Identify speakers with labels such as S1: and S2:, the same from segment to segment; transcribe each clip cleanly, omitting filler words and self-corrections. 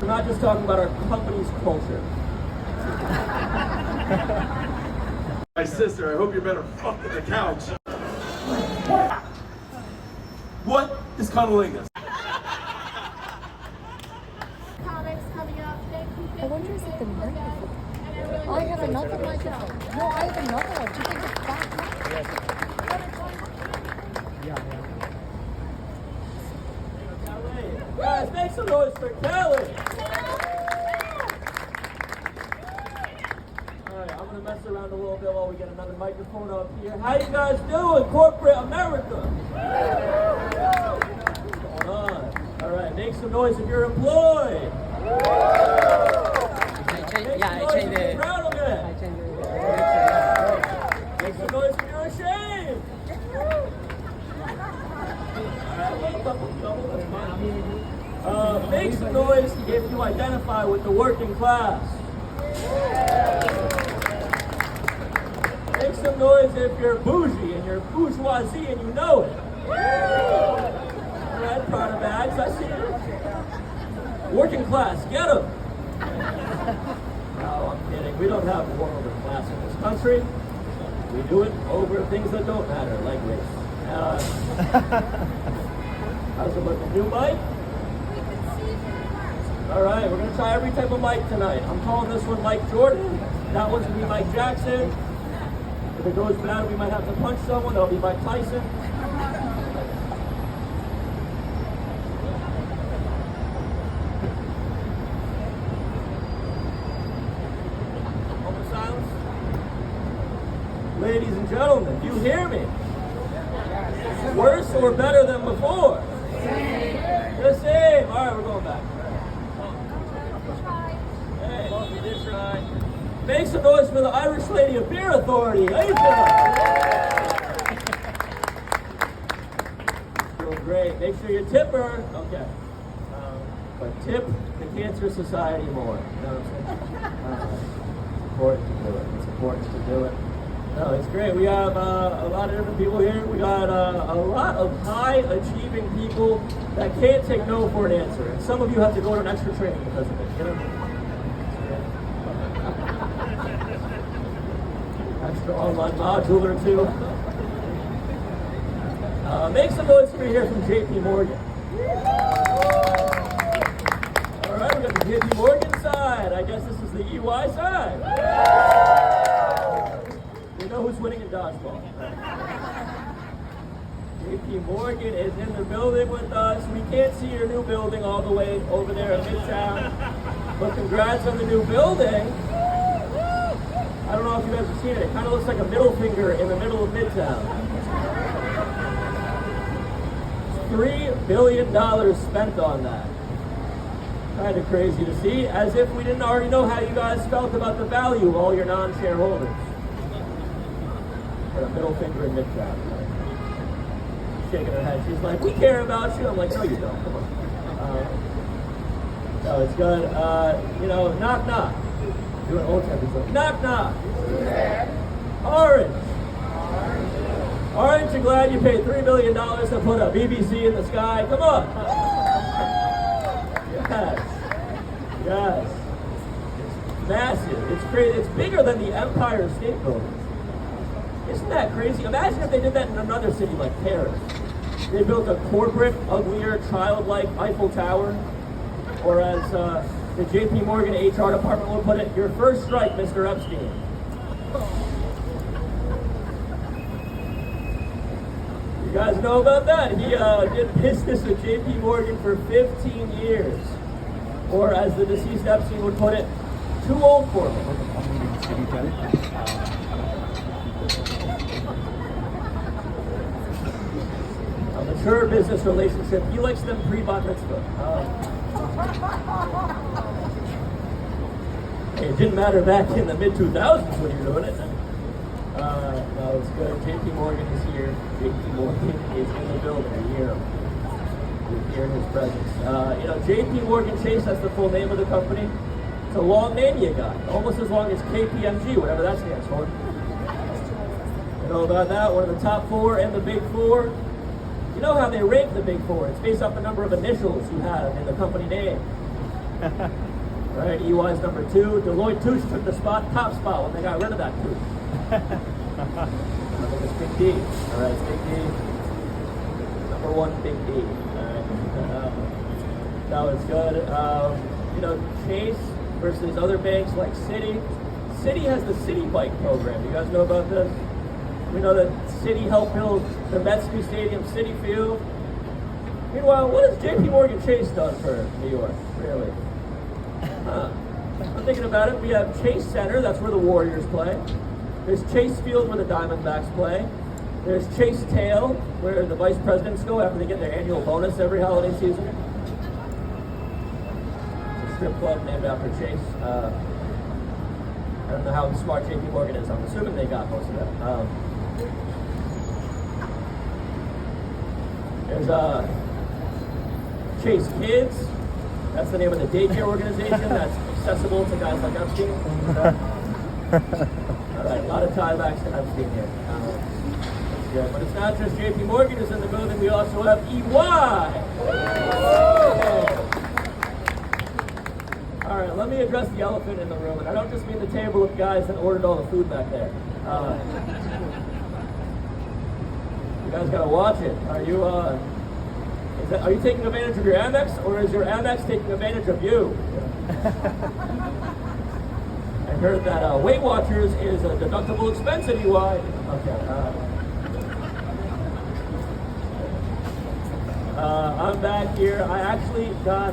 S1: not just talking about our company's culture.
S2: My sister, I hope you're better fucked on the couch. What is cunnilingus?
S3: I wonder is it the microphone? I have another microphone. No, I have another one. Do you think it's that?
S1: Guys, make some noise for Kelly. Alright, I'm gonna mess around a little bit while we get another microphone up here. How you guys doing, corporate America? What's going on? Alright, make some noise if you're employed.
S4: Yeah, I changed it.
S1: Proud of it. Make some noise if you're ashamed. Make some noise if you identify with the working class. Make some noise if you're bougie and you're bourgeoisie and you know it. Alright, Prada bags, I see you. Working class, get them. No, I'm kidding. We don't have one over class in this country. We do it over things that don't matter, like race. How's it looking? New mic? All right, we're going to try every type of mic tonight. I'm calling this one Mike Jordan. That one's going to be Mike Jackson. If it goes bad, we might have to punch someone. That'll be Mike Tyson. Moment of silence. Ladies and gentlemen, do you hear me? Worse or better than before? The same. All right, we're going back. Hey, we did try. Make some noise for the Irish Lady of Beer Authority. Asia. Doing great. Make sure you tip her. Okay. But tip the Cancer Society more. You know what I'm saying? It's important to do it. It's important to do it. No, it's great. We have a lot of different people here. We got a lot of high-achieving people that can't take no for an answer. And some of you have to go to an extra training because of it. You know? Extra online module or two. Make some noise for me here from JP Morgan. All right, we got the JP Morgan side. I guess this is the EY side. We know who's winning in dodgeball. JP Morgan is in the building with us. We can't see your new building all the way over there in Midtown, but congrats on the new building. I don't know if you guys have seen it. It kind of looks like a middle finger in the middle of Midtown. $3 billion spent on that. Kind of crazy to see, as if we didn't already know how you guys felt about the value of all your non-shareholders. A middle finger in Midtown. Shaking her head. She's like, we care about you. I'm like, no, you don't. Come on. No, it's good. Knock, knock. Doing old time. Knock, knock. Orange. Aren't you glad you paid $3 million to put a BBC in the sky? Come on. Yes. Yes. It's massive. It's crazy. It's bigger than the Empire State Building. Isn't that crazy? Imagine if they did that in another city like Paris. They built a corporate, uglier, childlike Eiffel Tower. Or as the JP Morgan HR department would put it, your first strike, Mr. Epstein. You guys know about that? He did business with JP Morgan for 15 years. Or as the deceased Epstein would put it, too old for me. A mature business relationship. He likes them pre-bat mitzvah. It didn't matter back in the mid-2000s when you were doing it. No, it's good. JP Morgan is here. JP Morgan is in the building. You hear him. You hear his presence. JP Morgan Chase, that's the full name of the company. It's a long name you got. Almost as long as KPMG, whatever that stands for. You know about that? One of the top four and the big four. You know how they rank the big four? It's based off the number of initials you have in the company name. Right, EY's number 2. Deloitte Touche took the top spot when they got rid of that Touche. I think it's Big D. All right, it's Big D. Number 1, Big D. All right. No, it's good. You know, Chase versus other banks like Citi. Citi has the Citi Bike program. You guys know about this? We know that Citi helped build the Mets new stadium, Citi Field. Meanwhile, what has JP Morgan Chase done for New York, really? I'm thinking about it. We have Chase Center, that's where the Warriors play. There's Chase Field where the Diamondbacks play. There's Chase Tail, where the vice presidents go after they get their annual bonus every holiday season. It's a strip club named after Chase. I don't know how smart JP Morgan is. I'm assuming they got most of that. There's Chase Kids. That's the name of the daycare organization that's accessible to guys like Ernst. All right, a lot of tiebacks to Ernst here. That's good. But it's not just JP Morgan who's in the building. We also have EY. All right, let me address the elephant in the room. And I don't just mean the table of guys that ordered all the food back there. You guys gotta watch it. Are you taking advantage of your Amex, or is your Amex taking advantage of you? I heard that Weight Watchers is a deductible expense at EY. Okay. I'm back here. I actually got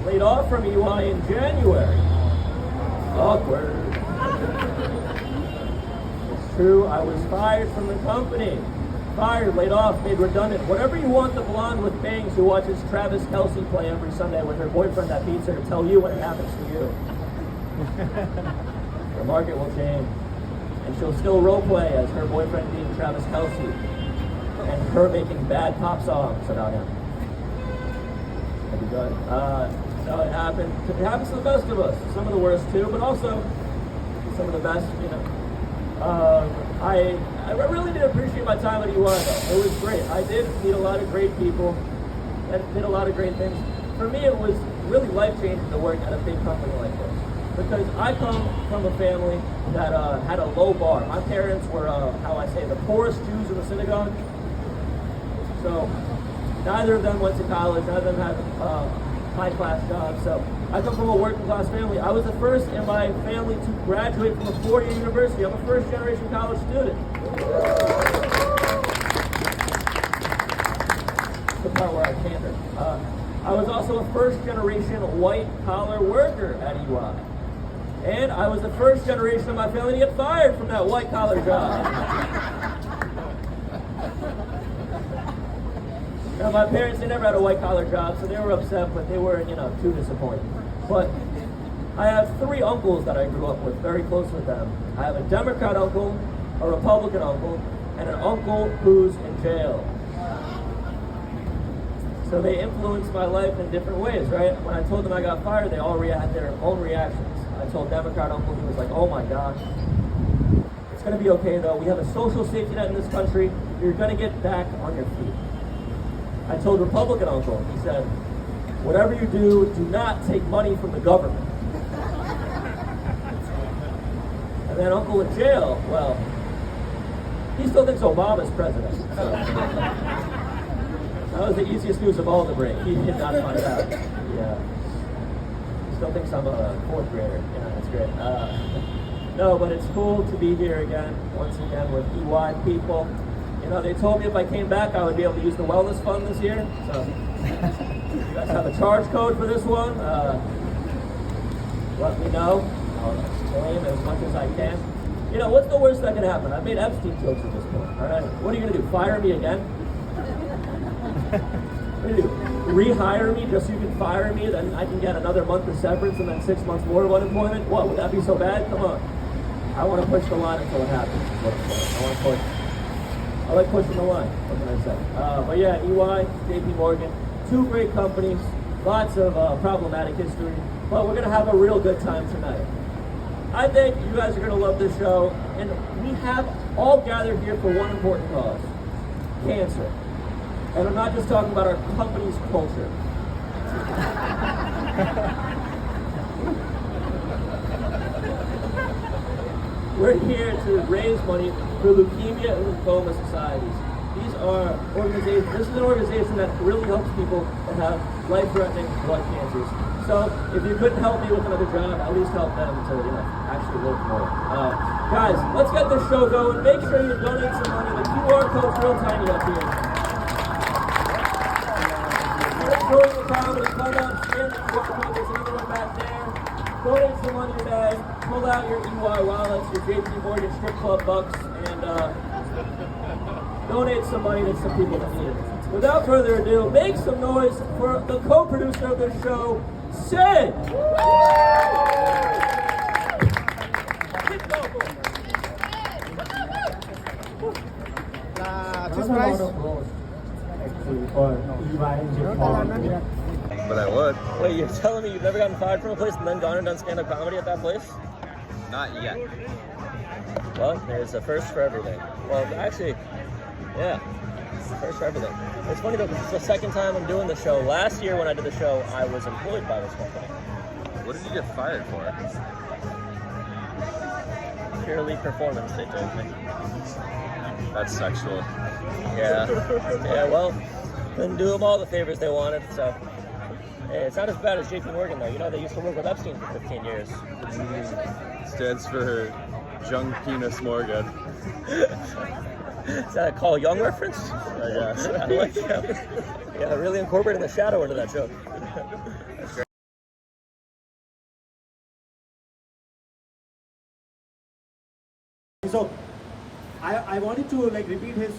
S1: laid off from EY in January. Awkward. It's true. I was fired from the company. Fired, laid off, made redundant. Whatever you want the blonde with bangs who watches Travis Kelce play every Sunday with her boyfriend that beats her to tell you when it happens to you. The market will change. And she'll still role play as her boyfriend being Travis Kelce. And her making bad pop songs about him. That'd be good. So it happened. It happens to the best of us. Some of the worst too, but also some of the best, you know. I really did appreciate my time at EY though. It was great. I did meet a lot of great people and did a lot of great things. For me, it was really life-changing to work at a big company like this. Because I come from a family that had a low bar. My parents were, the poorest Jews in the synagogue. So neither of them went to college. Neither of them had high-class jobs. So I come from a working-class family. I was the first in my family to graduate from a 4-year university. I'm a first-generation college student. The part where I cantered. I was also a first-generation white-collar worker at EY. And I was the first generation of my family to get fired from that white-collar job. Now, my parents, they never had a white-collar job, so they were upset, but they weren't, too disappointed. But I have 3 uncles that I grew up with, very close with them. I have a Democrat uncle, a Republican uncle, and an uncle who's in jail. So they influenced my life in different ways, right? When I told them I got fired, they all had their own reactions. I told Democrat uncle, he was like, oh my gosh. It's gonna be okay though. We have a social safety net in this country. You're gonna get back on your feet. I told Republican uncle, he said, whatever you do, do not take money from the government. And then uncle in jail, well, he still thinks Obama's president. So. That was the easiest news of all to break. He did not find out. Yeah. Still thinks I'm a 4th grader. It's great. No, but it's cool to be here again, once again, with EY people. They told me if I came back, I would be able to use the wellness fund this year. So, you guys have a charge code for this one? Let me know. I'll explain as much as I can. What's the worst that can happen? I've made Epstein jokes at this point. All right. What are you going to do? Fire me again? What do you do? Rehire me just so you can fire me, then I can get another month of severance and then 6 months more of unemployment? What, would that be so bad? Come on. I want to push the line until it happens. I want to push. I like pushing the line. What can I say? But yeah, EY, JP Morgan, 2 great companies, lots of problematic history, but we're going to have a real good time tonight. I think you guys are going to love this show, and we have all gathered here for one important cause: cancer. And I'm not just talking about our company's culture. We're here to raise money for leukemia and lymphoma societies. These are organizations, this is an organization that really helps people that have life-threatening blood cancers. So if you couldn't help me with another job, at least help them to, actually work more. Guys, let's get this show going. Make sure you donate some money. The QR code's real tiny up here. You're enjoying the comedy, come up, scan the QR code. There's another one back there. Donate some money today. Pull out your EY wallets, your JP Morgan strip club bucks, and donate some money to some people that need it. Without further ado, make some noise for the co-producer of this show, Sid!
S2: But I would.
S1: Wait, you're telling me you've never gotten fired from a place and then gone and done stand-up comedy at that place?
S2: Not yet.
S1: Well, there's a first for everything. Well, actually, yeah, first for everything. It's funny though, because it's the second time I'm doing the show. Last year when I did the show, I was employed by this company.
S2: What did you get fired for?
S1: Purely performance, they told me.
S2: That's sexual.
S1: Yeah. Yeah, well, didn't do them all the favors they wanted, so. Hey, it's not as bad as JP Morgan, though. You know, they used to work with Epstein for 15 years.
S2: Stands for Jung Penis Morgan.
S1: Is that a Carl Jung reference?
S2: I guess.
S1: I like that. Yeah, really incorporating the shadow into that joke. That's great.
S4: So, I wanted to repeat his